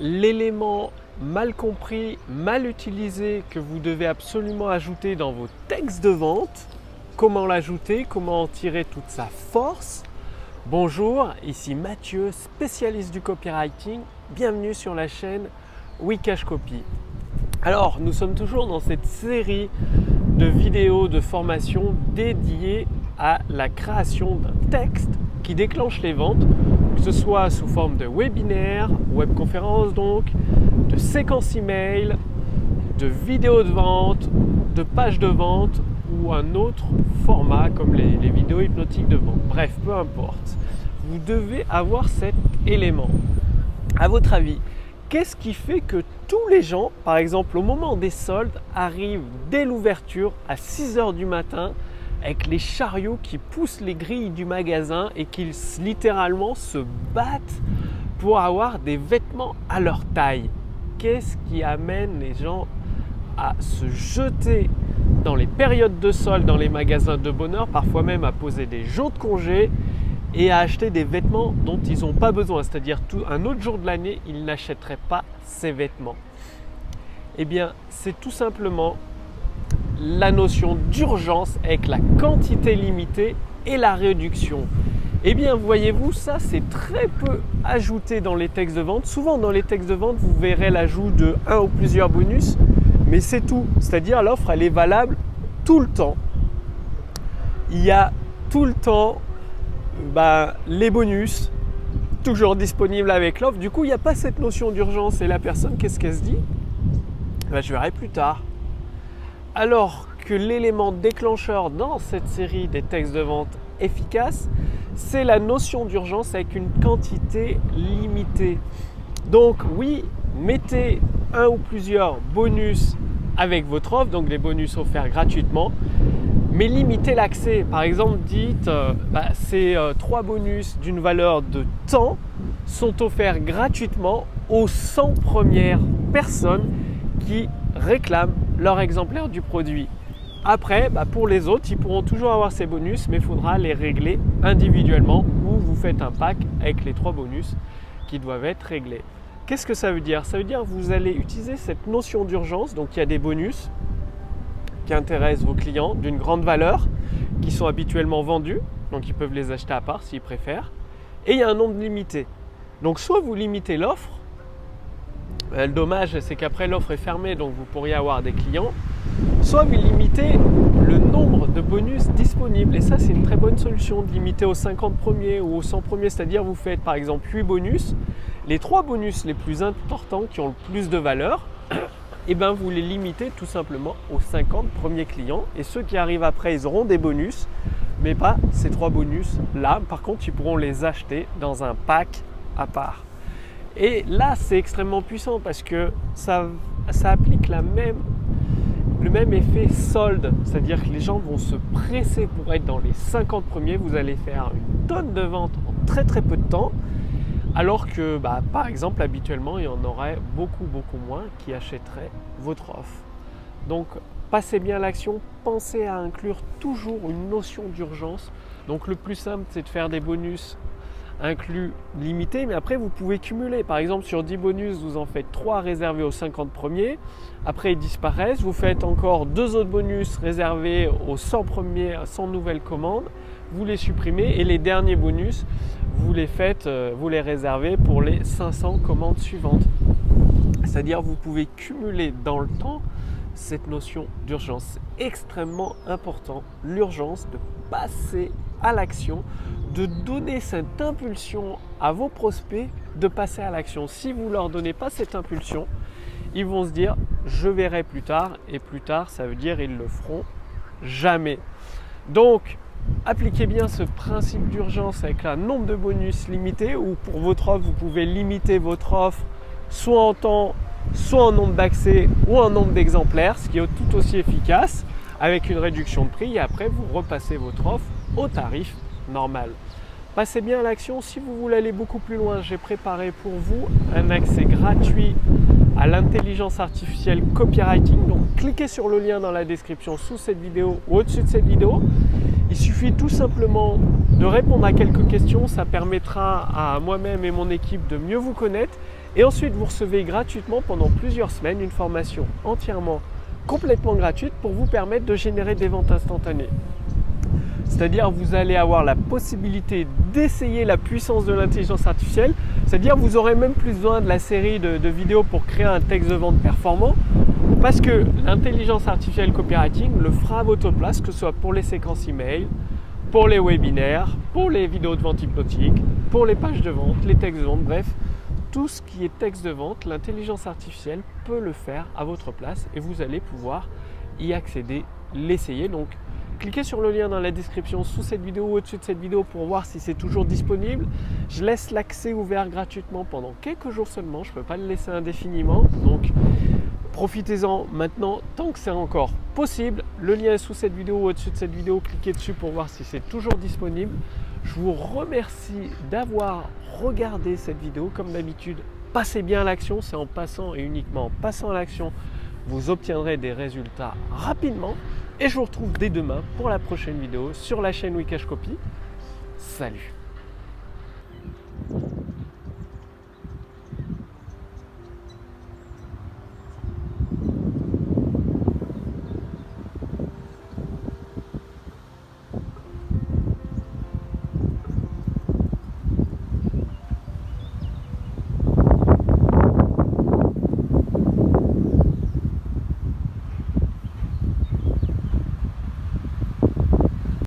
l'élément mal compris, mal utilisé que vous devez absolument ajouter dans vos textes de vente. Comment l'ajouter, comment en tirer toute sa force. Bonjour, ici Mathieu, spécialiste du copywriting. Bienvenue sur la chaîne Wikash Copy. Alors, nous sommes toujours dans cette série de vidéos de formation dédiées à la création d'un texte qui déclenche les ventes, que ce soit sous forme de webinaire, webconférence donc, de séquences email, de vidéos de vente, de pages de vente ou un autre format comme les vidéos hypnotiques de vente. Bref, peu importe. Vous devez avoir cet élément. À votre avis, qu'est-ce qui fait que tous les gens, par exemple au moment des soldes, arrivent dès l'ouverture à 6 h du matin avec les chariots qui poussent les grilles du magasin et qui littéralement se battent pour avoir des vêtements à leur taille? Qu'est-ce qui amène les gens à se jeter dans les périodes de soldes dans les magasins de bonheur, parfois même à poser des jours de congé et à acheter des vêtements dont ils n'ont pas besoin, c'est-à-dire un autre jour de l'année, ils n'achèteraient pas ces vêtements? Eh bien, c'est tout simplement la notion d'urgence avec la quantité limitée et la réduction. Eh bien, voyez-vous, ça c'est très peu ajouté dans les textes de vente. Souvent dans les textes de vente, vous verrez l'ajout de un ou plusieurs bonus, mais c'est tout. C'est-à-dire l'offre, elle est valable tout le temps. Il y a tout le temps les bonus, toujours disponibles avec l'offre. Du coup, il n'y a pas cette notion d'urgence. Et la personne, qu'est-ce qu'elle se dit? Je verrai plus tard. Alors que l'élément déclencheur dans cette série des textes de vente efficaces, c'est la notion d'urgence avec une quantité limitée. Donc oui, mettez un ou plusieurs bonus avec votre offre, donc des bonus offerts gratuitement, mais limitez l'accès. Par exemple, dites ces 3 bonus d'une valeur de temps sont offerts gratuitement aux 100 premières personnes qui réclament leur exemplaire du produit. Après, pour les autres, ils pourront toujours avoir ces bonus, mais il faudra les régler individuellement ou vous faites un pack avec les 3 bonus qui doivent être réglés. Qu'est-ce que ça veut dire? Ça veut dire que vous allez utiliser cette notion d'urgence. Donc, il y a des bonus qui intéressent vos clients d'une grande valeur, qui sont habituellement vendus, donc ils peuvent les acheter à part s'ils préfèrent. Et il y a un nombre limité. Donc, soit vous limitez l'offre. Le dommage, c'est qu'après l'offre est fermée, donc vous pourriez avoir des clients. Soit vous limitez le nombre de bonus disponibles. Et ça, c'est une très bonne solution de limiter aux 50 premiers ou aux 100 premiers. C'est-à-dire, vous faites par exemple 8 bonus. Les 3 bonus les plus importants qui ont le plus de valeur, et vous les limitez tout simplement aux 50 premiers clients. Et ceux qui arrivent après, ils auront des bonus, mais pas ces 3 bonus-là. Par contre, ils pourront les acheter dans un pack à part. Et là, c'est extrêmement puissant parce que ça applique le même effet solde. C'est-à-dire que les gens vont se presser pour être dans les 50 premiers. Vous allez faire une tonne de ventes en très très peu de temps. Alors que, par exemple, habituellement, il y en aurait beaucoup moins qui achèteraient votre offre. Donc, passez bien à l'action. Pensez à inclure toujours une notion d'urgence. Donc, le plus simple, c'est de faire des bonus inclus limités, mais après vous pouvez cumuler. Par exemple, sur 10 bonus, vous en faites 3 réservés aux 50 premiers, après ils disparaissent, vous faites encore 2 autres bonus réservés aux 100 premiers, 100 nouvelles commandes, vous les supprimez et les derniers bonus, vous les réservez pour les 500 commandes suivantes. C'est-à-dire vous pouvez cumuler dans le temps cette notion d'urgence. C'est extrêmement important, l'urgence de passer à l'action, de donner cette impulsion à vos prospects de passer à l'action. Si vous ne leur donnez pas cette impulsion, ils vont se dire « je verrai plus tard » et plus tard, ça veut dire ils le feront jamais. Donc, appliquez bien ce principe d'urgence avec un nombre de bonus limité ou pour votre offre, vous pouvez limiter votre offre soit en temps, soit en nombre d'accès ou en nombre d'exemplaires, ce qui est tout aussi efficace avec une réduction de prix et après vous repassez votre offre au tarif normal. Passez bien à l'action. Si vous voulez aller beaucoup plus loin, j'ai préparé pour vous un accès gratuit à l'intelligence artificielle copywriting. Donc cliquez sur le lien dans la description sous cette vidéo ou au-dessus de cette vidéo Il suffit tout simplement de répondre à quelques questions, ça permettra à moi-même et mon équipe de mieux vous connaître. Et ensuite, vous recevez gratuitement pendant plusieurs semaines une formation entièrement, complètement gratuite pour vous permettre de générer des ventes instantanées. C'est-à-dire vous allez avoir la possibilité d'essayer la puissance de l'intelligence artificielle. C'est-à-dire vous n'aurez même plus besoin de la série de vidéos pour créer un texte de vente performant parce que l'intelligence artificielle copywriting le fera à votre place, que ce soit pour les séquences email, pour les webinaires, pour les vidéos de vente hypnotique, pour les pages de vente, les textes de vente, bref, tout ce qui est texte de vente, l'intelligence artificielle peut le faire à votre place et vous allez pouvoir y accéder, l'essayer. Donc, cliquez sur le lien dans la description sous cette vidéo ou au-dessus de cette vidéo pour voir si c'est toujours disponible. Je laisse l'accès ouvert gratuitement pendant quelques jours seulement, je ne peux pas le laisser indéfiniment. Donc, profitez-en maintenant tant que c'est encore possible. Le lien est sous cette vidéo ou au-dessus de cette vidéo, cliquez dessus pour voir si c'est toujours disponible. Je vous remercie d'avoir regardé cette vidéo. Comme d'habitude, passez bien à l'action, c'est en passant et uniquement en passant à l'action vous obtiendrez des résultats rapidement. Et je vous retrouve dès demain pour la prochaine vidéo sur la chaîne Wikash Copy. Salut!